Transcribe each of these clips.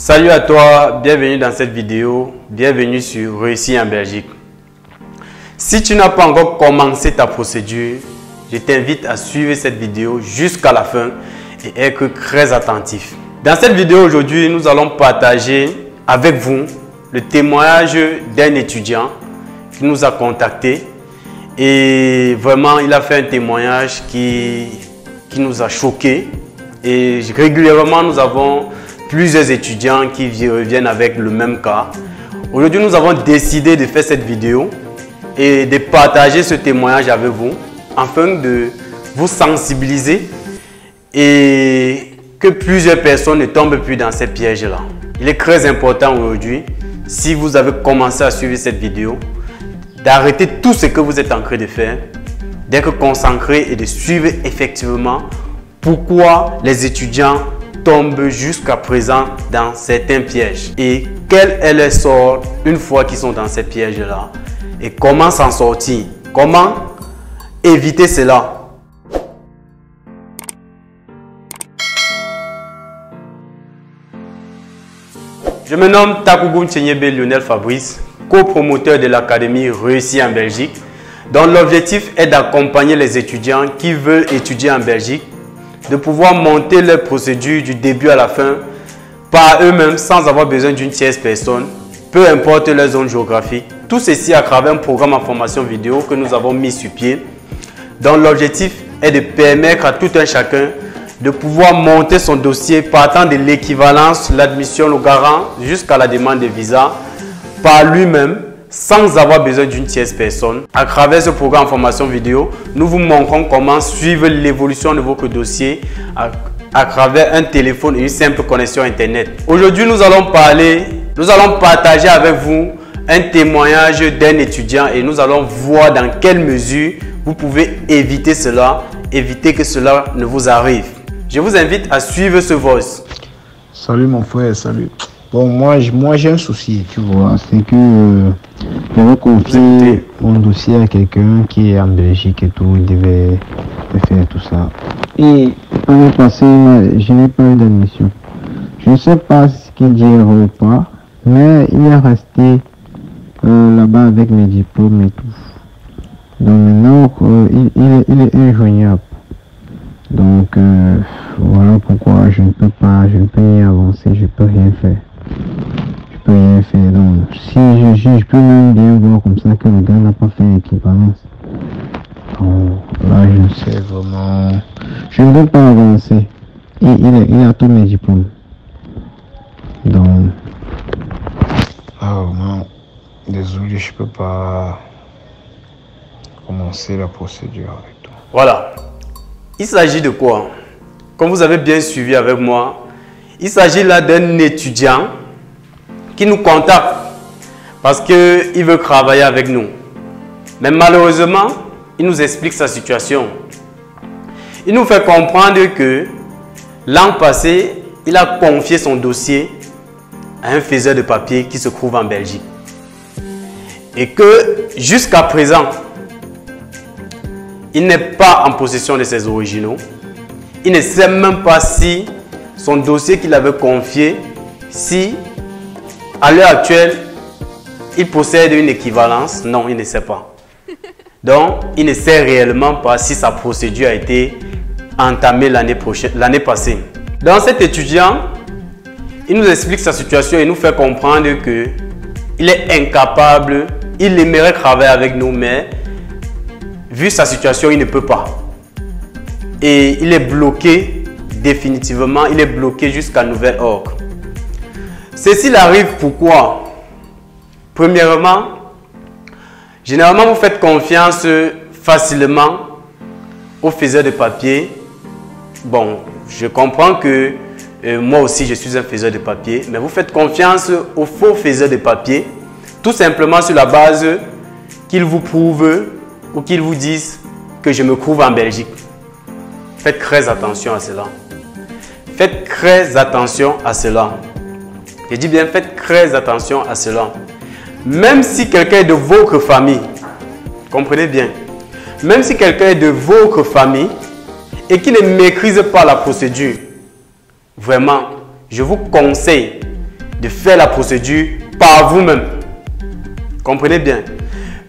Salut à toi, bienvenue dans cette vidéo, bienvenue sur Réussir en Belgique. Si tu n'as pas encore commencé ta procédure, je t'invite à suivre cette vidéo jusqu'à la fin et être très attentif. Dans cette vidéo aujourd'hui, nous allons partager avec vous le témoignage d'un étudiant qui nous a contacté et vraiment il a fait un témoignage qui nous a choqués et régulièrement nous avons plusieurs étudiants qui reviennent avec le même cas. Aujourd'hui, nous avons décidé de faire cette vidéo et de partager ce témoignage avec vous afin de vous sensibiliser et que plusieurs personnes ne tombent plus dans ces pièges-là. Il est très important aujourd'hui, si vous avez commencé à suivre cette vidéo, d'arrêter tout ce que vous êtes en train de faire, d'être concentré et de suivre effectivement pourquoi les étudiants tombent jusqu'à présent dans certains pièges et quel est leur sort une fois qu'ils sont dans ces pièges-là et comment s'en sortir, comment éviter cela. Je me nomme Takougoum Tchenyebe Lionel Fabrice, copromoteur de l'Académie Réussir en Belgique, dont l'objectif est d'accompagner les étudiants qui veulent étudier en Belgique, de pouvoir monter leur procédure du début à la fin par eux-mêmes sans avoir besoin d'une tierce personne, peu importe leur zone géographique. Tout ceci à travers un programme en formation vidéo que nous avons mis sur pied, dont l'objectif est de permettre à tout un chacun de pouvoir monter son dossier partant de l'équivalence, l'admission, le garant jusqu'à la demande de visa par lui-même, sans avoir besoin d'une tierce personne. À travers ce programme en formation vidéo, nous vous montrons comment suivre l'évolution de votre dossier à travers un téléphone et une simple connexion Internet. Aujourd'hui, nous allons partager avec vous un témoignage d'un étudiant et nous allons voir dans quelle mesure vous pouvez éviter cela, éviter que cela ne vous arrive. Je vous invite à suivre ce voice. Salut mon frère, salut. Bon, moi j'ai un souci, tu vois, c'est que je vais confier mon dossier à quelqu'un qui est en Belgique et tout, il devait faire tout ça. Et l'année passée, je n'ai pas eu d'admission. Je ne sais pas ce qu'il dirait ou pas, mais il est resté là-bas avec mes diplômes et tout. Donc maintenant, il est injoignable. Donc voilà pourquoi je ne peux ni avancer, je peux rien faire. Donc si je peux même bien voir comme ça que le gars n'a pas fait l'équivalence. Là je ne sais vraiment, je ne peux pas avancer. Il a tous mes diplômes. Donc non, désolé, je peux pas commencer la procédure avec toi. Voilà. Il s'agit de quoi? Comme vous avez bien suivi avec moi, il s'agit là d'un étudiant qui nous contacte parce qu'il veut travailler avec nous. Mais malheureusement, il nous explique sa situation. Il nous fait comprendre que l'an passé, il a confié son dossier à un faiseur de papier qui se trouve en Belgique. Et que jusqu'à présent, il n'est pas en possession de ses originaux. Il ne sait même pas si son dossier qu'il avait confié, si à l'heure actuelle, il possède une équivalence. Non, il ne sait pas. Donc, il ne sait réellement pas si sa procédure a été entamée l'année passée. Donc, cet étudiant, il nous explique sa situation et nous fait comprendre qu'il est incapable, il aimerait travailler avec nous, mais vu sa situation, il ne peut pas. Et il est bloqué définitivement, il est bloqué jusqu'à nouvel ordre. Ceci arrive pourquoi? Premièrement, généralement vous faites confiance facilement aux faiseurs de papier. Bon, je comprends que moi aussi je suis un faiseur de papier, mais vous faites confiance aux faux faiseurs de papier, tout simplement sur la base qu'ils vous prouvent ou qu'ils vous disent que je me trouve en Belgique. Faites très attention à cela. Faites très attention à cela. Je dis bien, faites très attention à cela. Même si quelqu'un est de votre famille, comprenez bien, même si quelqu'un est de votre famille et qui ne maîtrise pas la procédure, vraiment, je vous conseille de faire la procédure par vous-même. Comprenez bien.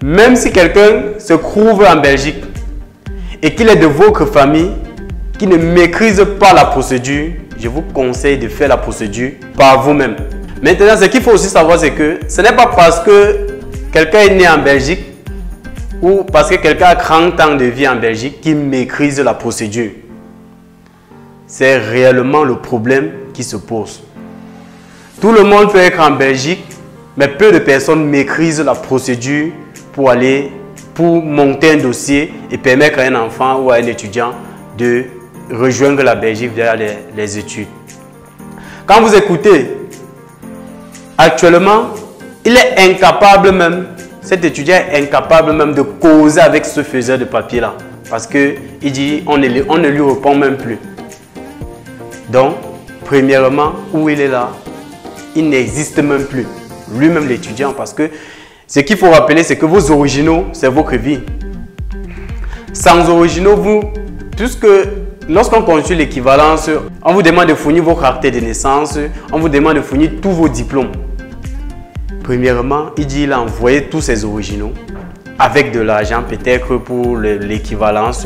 Même si quelqu'un se trouve en Belgique et qu'il est de votre famille, qui ne maîtrise pas la procédure, je vous conseille de faire la procédure par vous-même. Maintenant, ce qu'il faut aussi savoir, c'est que ce n'est pas parce que quelqu'un est né en Belgique ou parce que quelqu'un a 30 ans de vie en Belgique qu'il maîtrise la procédure. C'est réellement le problème qui se pose. Tout le monde peut être en Belgique, mais peu de personnes maîtrisent la procédure pour monter un dossier et permettre à un enfant ou à un étudiant de rejoindre la Belgique via les études. Quand vous écoutez, actuellement, il est incapable même, cet étudiant est incapable même de causer avec ce faiseur de papier là. Parce qu'il dit, on ne lui répond même plus. Donc, premièrement, où il est là, il n'existe même plus. Lui-même l'étudiant, parce que ce qu'il faut rappeler, c'est que vos originaux, c'est votre vie. Sans originaux, puisque lorsqu'on consulte l'équivalence, on vous demande de fournir vos cartes de naissance, on vous demande de fournir tous vos diplômes. Premièrement, il a envoyé tous ses originaux avec de l'argent peut-être pour l'équivalence.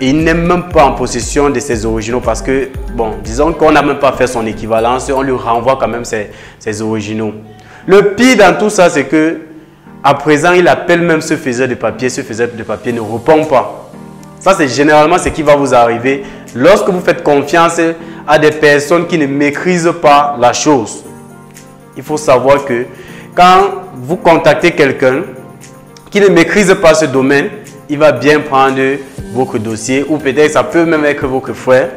Et il n'est même pas en possession de ses originaux parce que, bon, disons qu'on n'a même pas fait son équivalence, on lui renvoie quand même ses originaux. Le pire dans tout ça, c'est que à présent, il appelle même ce faiseur de papier ne répond pas. Ça, c'est généralement ce qui va vous arriver lorsque vous faites confiance à des personnes qui ne maîtrisent pas la chose. Il faut savoir que quand vous contactez quelqu'un qui ne maîtrise pas ce domaine, il va bien prendre votre dossier ou peut-être ça peut même être votre frère.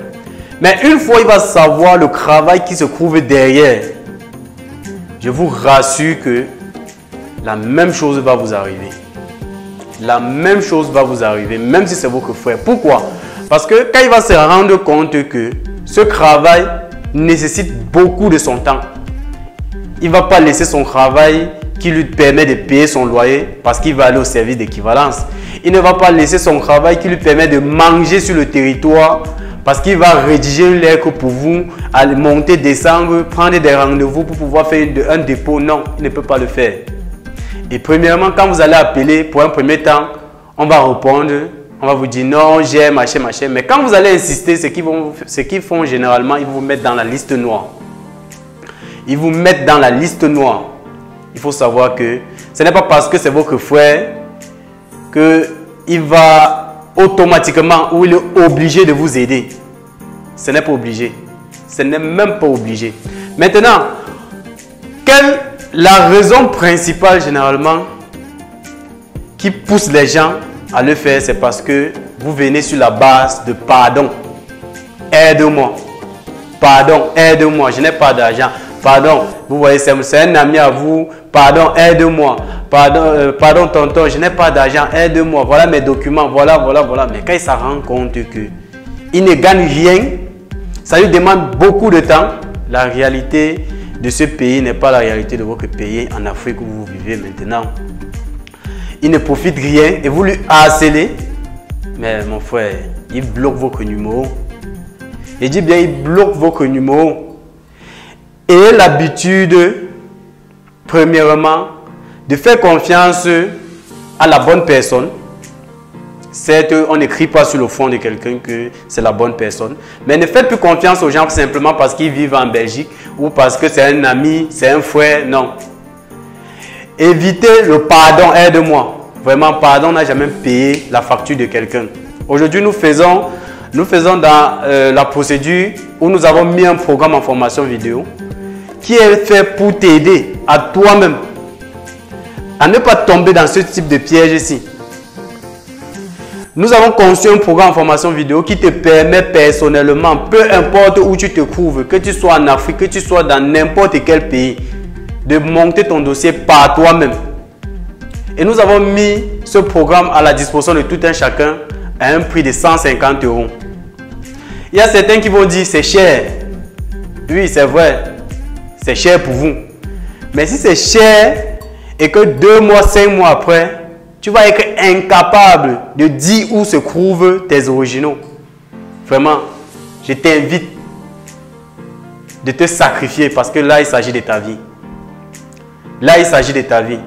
Mais une fois il va savoir le travail qui se trouve derrière, je vous rassure que la même chose va vous arriver. La même chose va vous arriver, même si c'est votre frère. Pourquoi? Parce que quand il va se rendre compte que ce travail nécessite beaucoup de son temps, il ne va pas laisser son travail qui lui permet de payer son loyer parce qu'il va aller au service d'équivalence. Il ne va pas laisser son travail qui lui permet de manger sur le territoire parce qu'il va rédiger une lettre pour vous, aller monter, descendre, prendre des rendez-vous pour pouvoir faire un dépôt. Non, il ne peut pas le faire. Et premièrement, quand vous allez appeler pour un premier temps, on va répondre, on va vous dire non, j'ai machin, machin. Mais quand vous allez insister, ce qu'ils font généralement, ils vous mettent dans la liste noire. Ils vous mettent dans la liste noire. Il faut savoir que ce n'est pas parce que c'est votre frère qu'il va automatiquement ou il est obligé de vous aider. Ce n'est pas obligé. Ce n'est même pas obligé. Maintenant, la raison principale généralement qui pousse les gens à le faire, c'est parce que vous venez sur la base de pardon. Aide-moi. Pardon, aide-moi. Je n'ai pas d'argent. Pardon, vous voyez, c'est un ami à vous. Pardon, aide-moi. Pardon, tonton, je n'ai pas d'argent. Aide-moi. Voilà mes documents. Voilà. Mais quand il se rend compte qu'il ne gagne rien, ça lui demande beaucoup de temps. La réalité de ce pays n'est pas la réalité de votre pays en Afrique où vous vivez maintenant. Il ne profite rien et vous lui harcelez. Mais mon frère, il bloque votre numéro. Je dis bien, il bloque votre numéro. Et l'habitude, premièrement, de faire confiance à la bonne personne. Certes, on n'écrit pas sur le front de quelqu'un que c'est la bonne personne. Mais ne faites plus confiance aux gens simplement parce qu'ils vivent en Belgique ou parce que c'est un ami, c'est un frère. Non. Évitez le pardon, aide-moi. Vraiment, pardon, on n'a jamais payé la facture de quelqu'un. Aujourd'hui, nous faisons dans la procédure où nous avons mis un programme en formation vidéo qui est fait pour t'aider à toi-même à ne pas tomber dans ce type de piège ici. Nous avons conçu un programme en formation vidéo qui te permet personnellement, peu importe où tu te trouves, que tu sois en Afrique, que tu sois dans n'importe quel pays, de monter ton dossier par toi-même. Et nous avons mis ce programme à la disposition de tout un chacun à un prix de 150 €. Il y a certains qui vont dire c'est cher. Oui, c'est vrai. C'est cher pour vous. Mais si c'est cher et que 2 mois, 5 mois après, tu vas être incapable de dire où se trouvent tes originaux. Vraiment, je t'invite de te sacrifier parce que là, il s'agit de ta vie. Là, il s'agit de ta vie.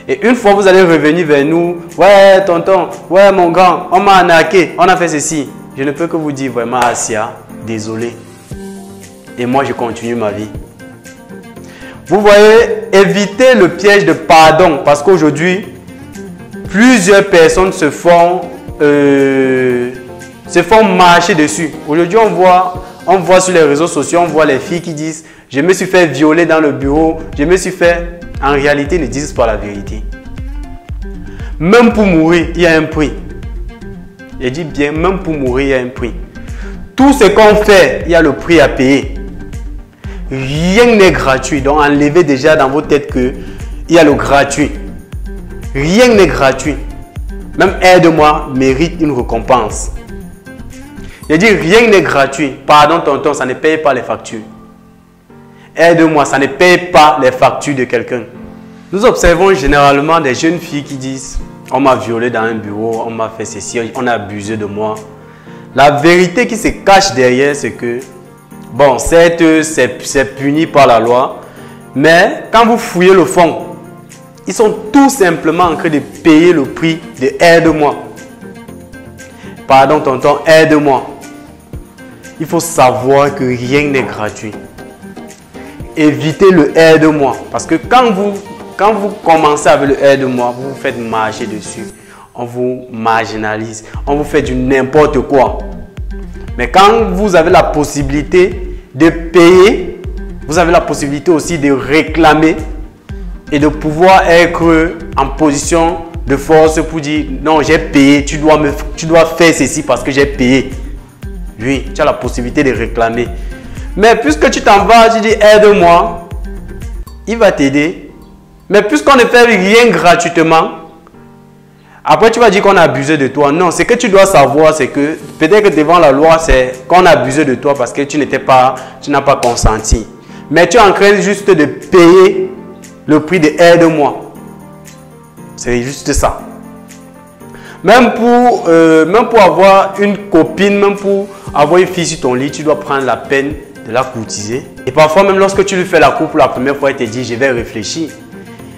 Et une fois, vous allez revenir vers nous. Ouais, tonton, ouais, mon grand, on m'a arnaqué, on a fait ceci. Je ne peux que vous dire vraiment, Asia, désolé. Et moi, je continue ma vie. Vous voyez, évitez le piège de pardon parce qu'aujourd'hui, plusieurs personnes se font marcher dessus. Aujourd'hui, on voit sur les réseaux sociaux, on voit les filles qui disent « Je me suis fait violer dans le bureau, je me suis fait… » En réalité, ils ne disent pas la vérité. Même pour mourir, il y a un prix. Je dis bien, même pour mourir, il y a un prix. Tout ce qu'on fait, il y a le prix à payer. Rien n'est gratuit. Donc, enlevez déjà dans vos têtes qu'il y a le gratuit. Rien n'est gratuit. Même aide-moi mérite une récompense. Je dis, rien n'est gratuit. Pardon, tonton, ça ne paye pas les factures. Aide-moi, ça ne paye pas les factures de quelqu'un. Nous observons généralement des jeunes filles qui disent « On m'a violé dans un bureau, on m'a fait ceci, on a abusé de moi. » La vérité qui se cache derrière, c'est que, bon, certes, c'est puni par la loi, mais quand vous fouillez le fond, ils sont tout simplement en train de payer le prix de « aide-moi ». Pardon, tonton, aide-moi. Il faut savoir que rien n'est gratuit. Évitez le aide-moi. Parce que quand vous commencez avec le aide-moi, vous vous faites marcher dessus. On vous marginalise. On vous fait du n'importe quoi. Mais quand vous avez la possibilité de payer, vous avez la possibilité aussi de réclamer et de pouvoir être en position de force pour dire non, j'ai payé, tu dois faire ceci parce que j'ai payé. Oui, tu as la possibilité de réclamer. Mais puisque tu t'en vas, tu dis aide-moi, il va t'aider. Mais puisqu'on ne fait rien gratuitement, après tu vas dire qu'on a abusé de toi. Non, ce que tu dois savoir, c'est que peut-être que devant la loi, c'est qu'on a abusé de toi parce que tu n'as pas consenti. Mais tu es en train juste de payer le prix de aide-moi. C'est juste ça. Même pour avoir une copine, même pour avoir une fille sur ton lit, tu dois prendre la peine de la courtiser. Et parfois, même lorsque tu lui fais la cour pour la première fois, elle te dit, je vais réfléchir.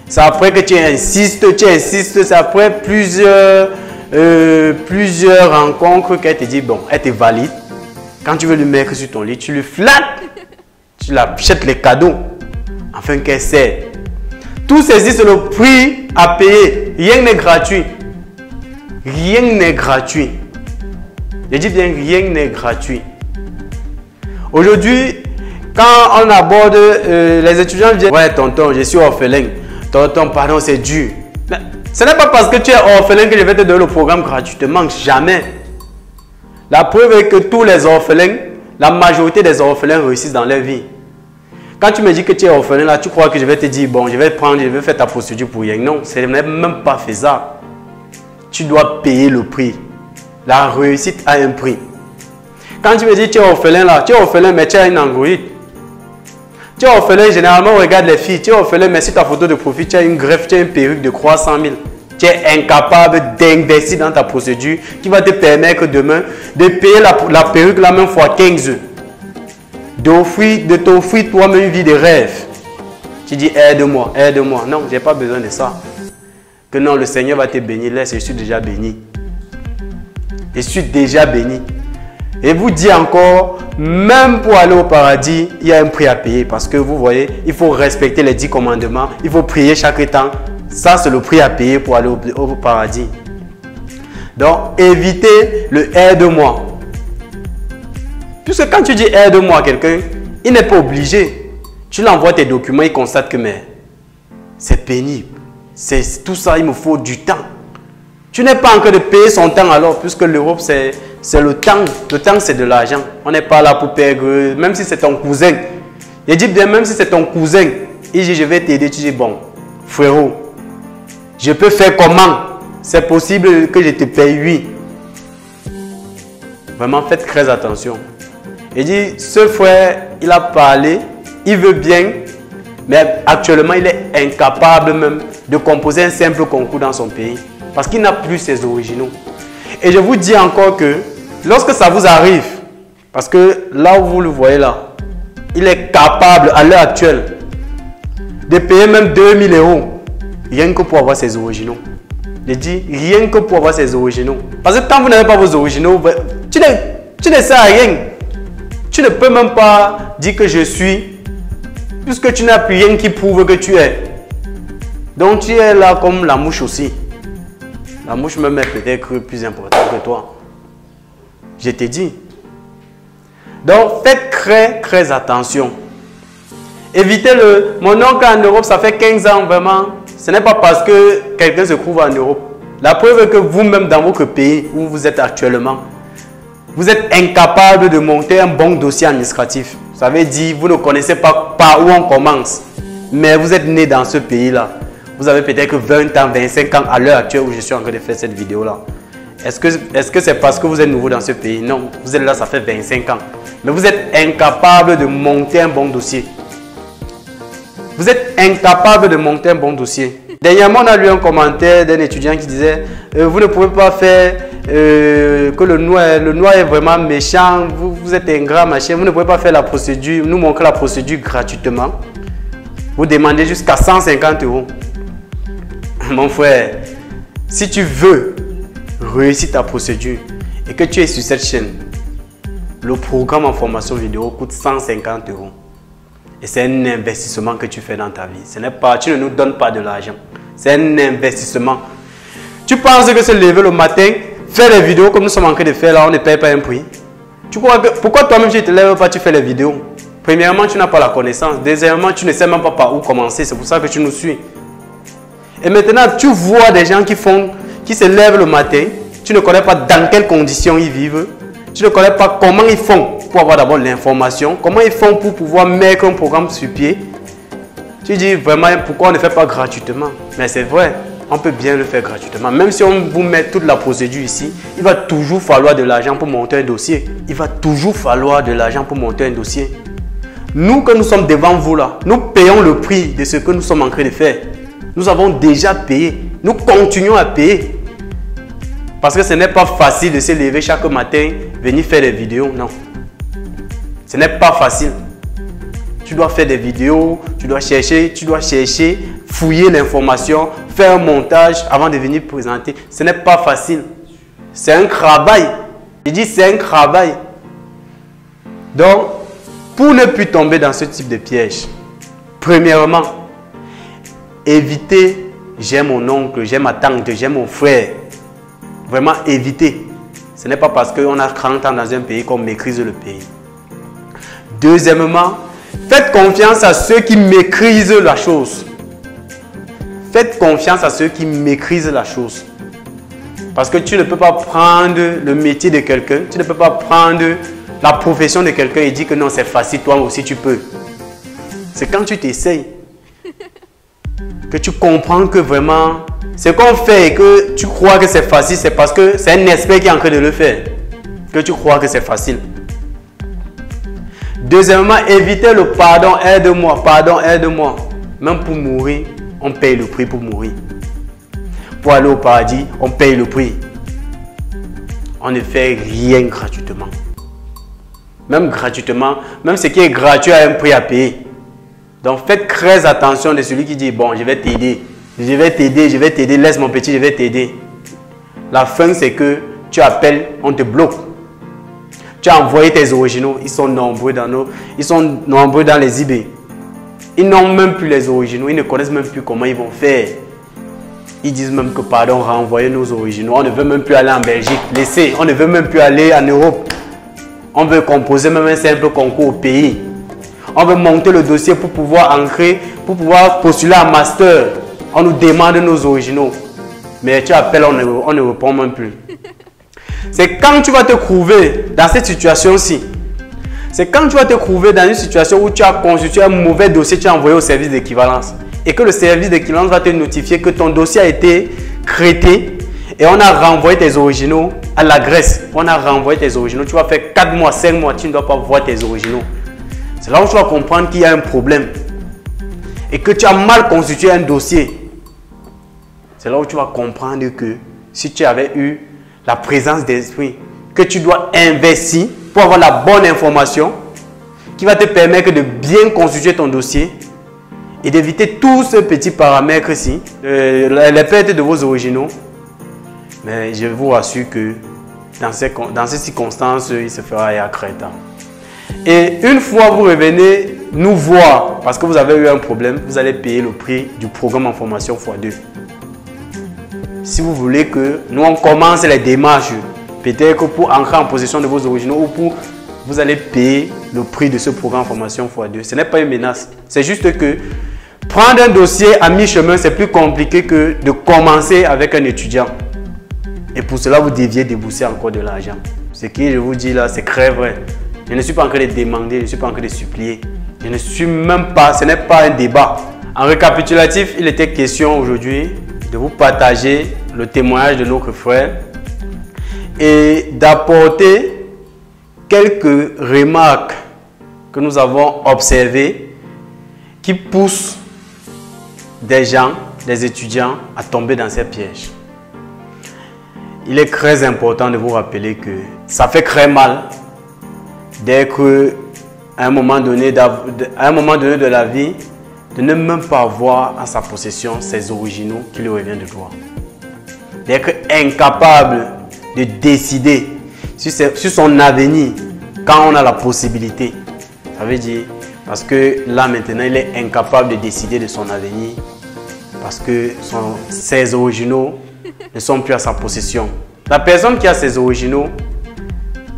C'est après que tu insistes, c'est après plusieurs rencontres qu'elle te dit, bon, elle te valide. Quand tu veux lui mettre sur ton lit, tu lui flattes, tu la achètes les cadeaux, afin qu'elle cède. Tout ceci, c'est le prix à payer. Rien n'est gratuit. Rien n'est gratuit. Je dis bien, rien n'est gratuit. Aujourd'hui, quand on aborde, les étudiants viennent, ouais, tonton, je suis orphelin. Tonton, pardon, c'est dur. Mais ce n'est pas parce que tu es orphelin que je vais te donner le programme gratuitement. Jamais. La preuve est que tous les orphelins, la majorité des orphelins réussissent dans leur vie. Quand tu me dis que tu es orphelin, là, tu crois que je vais te dire, bon, je vais faire ta procédure pour rien. Non, ce n'est même pas faisable. Tu dois payer le prix. La réussite a un prix. Quand tu me dis tu es orphelin là, tu es orphelin mais tu as une androïde. Tu es orphelin, généralement on regarde les filles. Tu es orphelin mais sur ta photo de profil, tu as une greffe, tu as une perruque de 300 000. Tu es incapable d'investir dans ta procédure qui va te permettre demain de payer la perruque la même fois 15. De t'offrir toi-même une vie de rêve. Tu dis aide-moi, aide-moi. Non, je n'ai pas besoin de ça. Que non, le Seigneur va te bénir. Laisse, je suis déjà béni. Je suis déjà béni. Et vous dit encore, même pour aller au paradis, il y a un prix à payer. Parce que vous voyez, il faut respecter les 10 commandements. Il faut prier chaque temps. Ça, c'est le prix à payer pour aller au paradis. Donc, évitez le aide-moi. Puisque quand tu dis aide-moi à quelqu'un, il n'est pas obligé. Tu l'envoies tes documents, il constate que c'est pénible. Tout ça, il me faut du temps. Tu n'es pas en train de payer son temps alors, puisque l'Europe, c'est le temps. Le temps, c'est de l'argent. On n'est pas là pour perdre, même si c'est ton cousin. Il dit bien, même si c'est ton cousin, il dit, je vais t'aider. Tu dis, bon, frérot, je peux faire comment? C'est possible que je te paye, oui. Vraiment, faites très attention. Il dit, ce frère, il a parlé, il veut bien, mais actuellement, il est incapable même de composer un simple concours dans son pays. Parce qu'il n'a plus ses originaux. Et je vous dis encore que lorsque ça vous arrive, parce que là où vous le voyez là, il est capable à l'heure actuelle de payer même 2000 € rien que pour avoir ses originaux. Je dis rien que pour avoir ses originaux. Parce que quand vous n'avez pas vos originaux, tu ne sais à rien. Tu ne peux même pas dire que je suis, puisque tu n'as plus rien qui prouve que tu es. Donc tu es là comme la mouche aussi. La mouche même est peut-être plus importante que toi. Je t'ai dit. Donc faites très attention. Évitez-le. Mon oncle en Europe, ça fait 15 ans vraiment. Ce n'est pas parce que quelqu'un se trouve en Europe. La preuve est que vous-même dans votre pays où vous êtes actuellement, vous êtes incapable de monter un bon dossier administratif. Ça veut dire vous ne connaissez pas par où on commence. Mais vous êtes né dans ce pays-là. Vous avez peut-être 20 ans, 25 ans à l'heure actuelle où je suis en train de faire cette vidéo-là. Est-ce que c'est parce que vous êtes nouveau dans ce pays? Non, vous êtes là, ça fait 25 ans. Mais vous êtes incapable de monter un bon dossier. Vous êtes incapable de monter un bon dossier. Dernièrement, on a lu un commentaire d'un étudiant qui disait vous ne pouvez pas faire que le noir est vraiment méchant, vous êtes ingrat, machin, vous ne pouvez pas faire la procédure, nous montrer la procédure gratuitement. Vous demandez jusqu'à 150 €. Mon frère, si tu veux réussir ta procédure et que tu es sur cette chaîne, le programme en formation vidéo coûte 150 €. Et c'est un investissement que tu fais dans ta vie. Ce n'est pas, tu ne nous donnes pas de l'argent. C'est un investissement. Tu penses que se lever le matin, faire les vidéos comme nous sommes en train de faire là, on ne paye pas un prix. Tu crois que, pourquoi toi-même tu ne te lèves pas, tu fais les vidéos? Premièrement, tu n'as pas la connaissance. Deuxièmement, tu ne sais même pas par où commencer. C'est pour ça que tu nous suis. Et maintenant, tu vois des gens qui se lèvent le matin. Tu ne connais pas dans quelles conditions ils vivent. Tu ne connais pas comment ils font pour avoir d'abord l'information. Comment ils font pour pouvoir mettre un programme sur pied. Tu dis vraiment pourquoi on ne fait pas gratuitement. Mais c'est vrai, on peut bien le faire gratuitement. Même si on vous met toute la procédure ici, il va toujours falloir de l'argent pour monter un dossier. Il va toujours falloir de l'argent pour monter un dossier. Nous, que nous sommes devant vous là, nous payons le prix de ce que nous sommes en train de faire. Nous avons déjà payé. Nous continuons à payer. Parce que ce n'est pas facile de se lever chaque matin, venir faire des vidéos. Non. Ce n'est pas facile. Tu dois faire des vidéos, tu dois chercher, fouiller l'information, faire un montage avant de venir présenter. Ce n'est pas facile. C'est un travail. Je dis c'est un travail. Donc, pour ne plus tomber dans ce type de piège, premièrement, évitez, j'ai mon oncle, j'ai ma tante, j'ai mon frère. Vraiment éviter. Ce n'est pas parce qu'on a 30 ans dans un pays qu'on maîtrise le pays. Deuxièmement, faites confiance à ceux qui maîtrisent la chose. Faites confiance à ceux qui maîtrisent la chose. Parce que tu ne peux pas prendre le métier de quelqu'un, tu ne peux pas prendre la profession de quelqu'un et dire que non, c'est facile, toi aussi tu peux. C'est quand tu t'essayes que tu comprends que vraiment, ce qu'on fait et que tu crois que c'est facile, c'est parce que c'est un expert qui est en train de le faire. Que tu crois que c'est facile. Deuxièmement, évitez le pardon, aide-moi, pardon, aide-moi. Même pour mourir, on paye le prix pour mourir. Pour aller au paradis, on paye le prix. On ne fait rien gratuitement. Même gratuitement, même ce qui est gratuit a un prix à payer. Donc faites très attention de celui qui dit, bon, je vais t'aider. Je vais t'aider, laisse mon petit, je vais t'aider. La fin, c'est que tu appelles, on te bloque. Tu as envoyé tes originaux, ils sont nombreux dans les eBay. Ils n'ont même plus les originaux, ils ne connaissent même plus comment ils vont faire. Ils disent même que pardon, renvoyez nos originaux. On ne veut même plus aller en Belgique, laissez. On ne veut même plus aller en Europe. On veut composer même un simple concours au pays. On veut monter le dossier pour pouvoir ancrer, pour pouvoir postuler un master. On nous demande nos originaux. Mais tu appelles, on ne répond même plus. C'est quand tu vas te trouver dans cette situation-ci. C'est quand tu vas te trouver dans une situation où tu as constitué un mauvais dossier, tu as envoyé au service d'équivalence. Et que le service d'équivalence va te notifier que ton dossier a été traité et on a renvoyé tes originaux à la Grèce. On a renvoyé tes originaux. Tu vas faire 4 mois, 5 mois, tu ne dois pas voir tes originaux. C'est là où tu vas comprendre qu'il y a un problème. Et que tu as mal constitué un dossier. C'est là où tu vas comprendre que si tu avais eu la présence d'esprit, que tu dois investir pour avoir la bonne information qui va te permettre de bien constituer ton dossier et d'éviter tous ces petits paramètres-ci, les pertes de vos originaux. Mais je vous rassure que dans ces circonstances, il se fera à Creta. Et une fois vous revenez nous voir, parce que vous avez eu un problème, vous allez payer le prix du programme en formation x2. Si vous voulez que nous on commence les démarches, peut-être pour entrer en possession de vos originaux ou pour vous allez payer le prix de ce programme en formation x2. Ce n'est pas une menace. C'est juste que prendre un dossier à mi-chemin, c'est plus compliqué que de commencer avec un étudiant. Et pour cela, vous deviez débourser encore de l'argent. Ce que je vous dis là, c'est très vrai. Je ne suis pas en train de demander, je ne suis pas en train de supplier. Je ne suis même pas, ce n'est pas un débat. En récapitulatif, il était question aujourd'hui de vous partager le témoignage de notre frère et d'apporter quelques remarques que nous avons observées qui poussent des gens, des étudiants à tomber dans ces pièges. Il est très important de vous rappeler que ça fait très mal d'être à un moment donné de la vie, de ne même pas avoir en sa possession ses originaux qui lui reviennent de droit. D'être incapable de décider sur son avenir quand on a la possibilité. Ça veut dire, parce que là maintenant, il est incapable de décider de son avenir parce que ses originaux ne sont plus à sa possession. La personne qui a ses originaux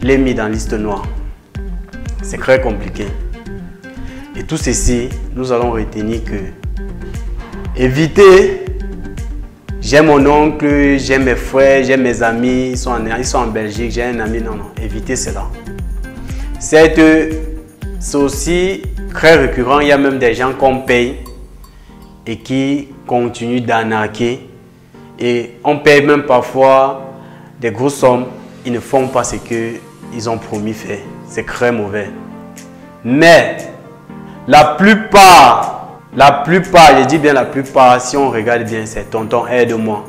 les mis dans liste noire. C'est très compliqué. Et tout ceci, nous allons retenir que éviter, j'ai mon oncle, j'ai mes frères, j'ai mes amis, ils sont en Belgique, j'ai un ami, non, évitez cela. C'est aussi très récurrent, il y a même des gens qu'on paye et qui continuent d'arnaquer. Et on paye même parfois des grosses sommes, ils ne font pas ce qu'ils ont promis faire. C'est très mauvais. Mais la plupart, je dis bien la plupart, si on regarde bien, c'est tonton, aide-moi,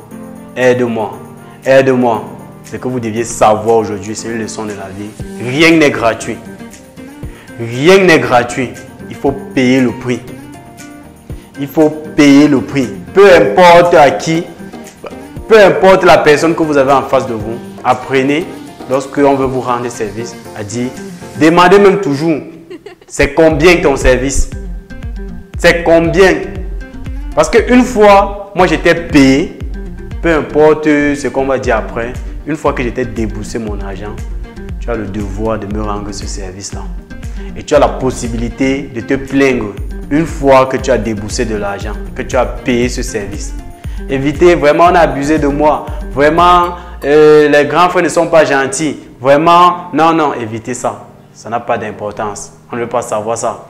aide-moi, aide-moi. Ce que vous deviez savoir aujourd'hui, c'est une leçon de la vie. Rien n'est gratuit. Rien n'est gratuit. Il faut payer le prix. Il faut payer le prix. Peu importe à qui, peu importe la personne que vous avez en face de vous, apprenez, lorsqu'on veut vous rendre service, à dire, demandez même toujours, c'est combien ton service? C'est combien? Parce qu'une fois, moi j'étais payé, peu importe ce qu'on va dire après, une fois que j'étais déboursé mon argent, tu as le devoir de me rendre ce service-là. Et tu as la possibilité de te plaindre une fois que tu as déboursé de l'argent, que tu as payé ce service. Évitez, vraiment on a abusé de moi, vraiment les grands frères ne sont pas gentils, vraiment, non, évitez ça. Ça n'a pas d'importance, on ne veut pas savoir ça.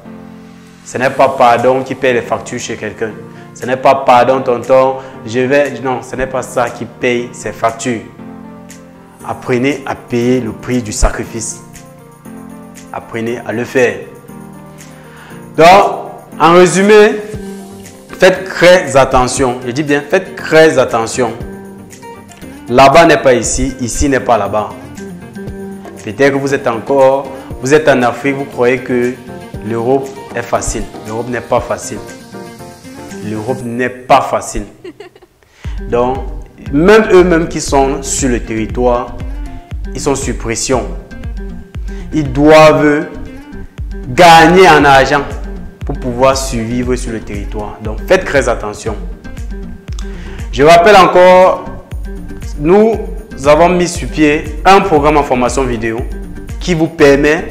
Ce n'est pas pardon qui paye les factures chez quelqu'un. Ce n'est pas pardon tonton, non, ce n'est pas ça qui paye ses factures. Apprenez à payer le prix du sacrifice. Apprenez à le faire. Donc, en résumé, faites très attention. Je dis bien, faites très attention. Là-bas n'est pas ici, ici n'est pas là-bas. Peut-être que vous êtes en Afrique, vous croyez que l'Europe est facile. L'Europe n'est pas facile. L'Europe n'est pas facile. Donc, même eux-mêmes qui sont sur le territoire, ils sont sous pression. Ils doivent gagner en argent pour pouvoir survivre sur le territoire. Donc, faites très attention. Je rappelle encore, nous avons mis sur pied un programme en formation vidéo qui vous permet,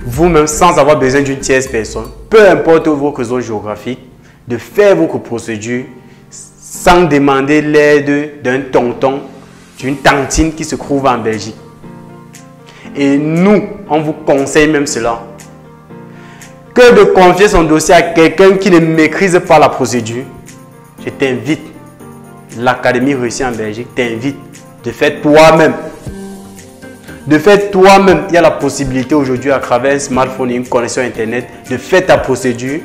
vous-même, sans avoir besoin d'une tierce personne, peu importe votre zone géographique, de faire vos procédures sans demander l'aide d'un tonton, d'une tantine qui se trouve en Belgique. Et nous, on vous conseille même cela. Que de confier son dossier à quelqu'un qui ne maîtrise pas la procédure. Je t'invite, l'Académie Réussie en Belgique t'invite de faire toi-même. De faire toi-même. Il y a la possibilité aujourd'hui à travers un smartphone et une connexion Internet de faire ta procédure,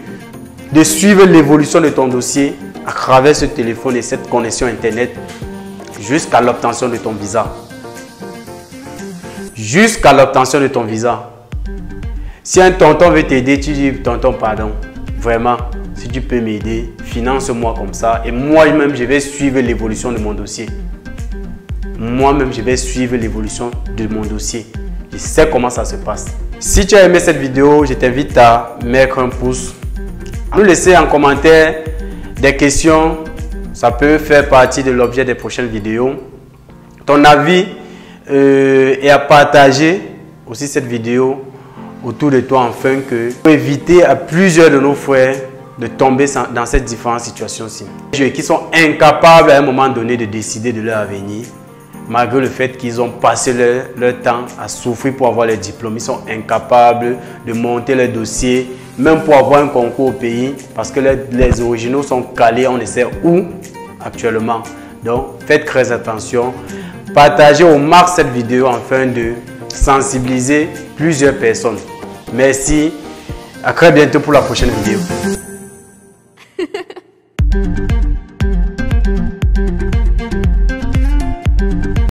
de suivre l'évolution de ton dossier à travers ce téléphone et cette connexion Internet jusqu'à l'obtention de ton visa. Jusqu'à l'obtention de ton visa. Si un tonton veut t'aider, tu dis tonton pardon, vraiment, si tu peux m'aider, finance-moi comme ça et moi-même je vais suivre l'évolution de mon dossier. Moi-même je vais suivre l'évolution de mon dossier. Je sais comment ça se passe. Si tu as aimé cette vidéo, je t'invite à mettre un pouce, nous laisser en commentaire des questions, ça peut faire partie de l'objet des prochaines vidéos. Ton avis et à partager aussi cette vidéo autour de toi afin que pour éviter à plusieurs de nos frères de tomber dans cette différente situation-ci. Qui sont incapables à un moment donné de décider de leur avenir, malgré le fait qu'ils ont passé leur temps à souffrir pour avoir les diplômes. Ils sont incapables de monter les dossiers, même pour avoir un concours au pays, parce que les originaux sont calés, on ne sait où actuellement. Donc, faites très attention. Partagez au max cette vidéo afin de sensibiliser plusieurs personnes. Merci. À très bientôt pour la prochaine vidéo.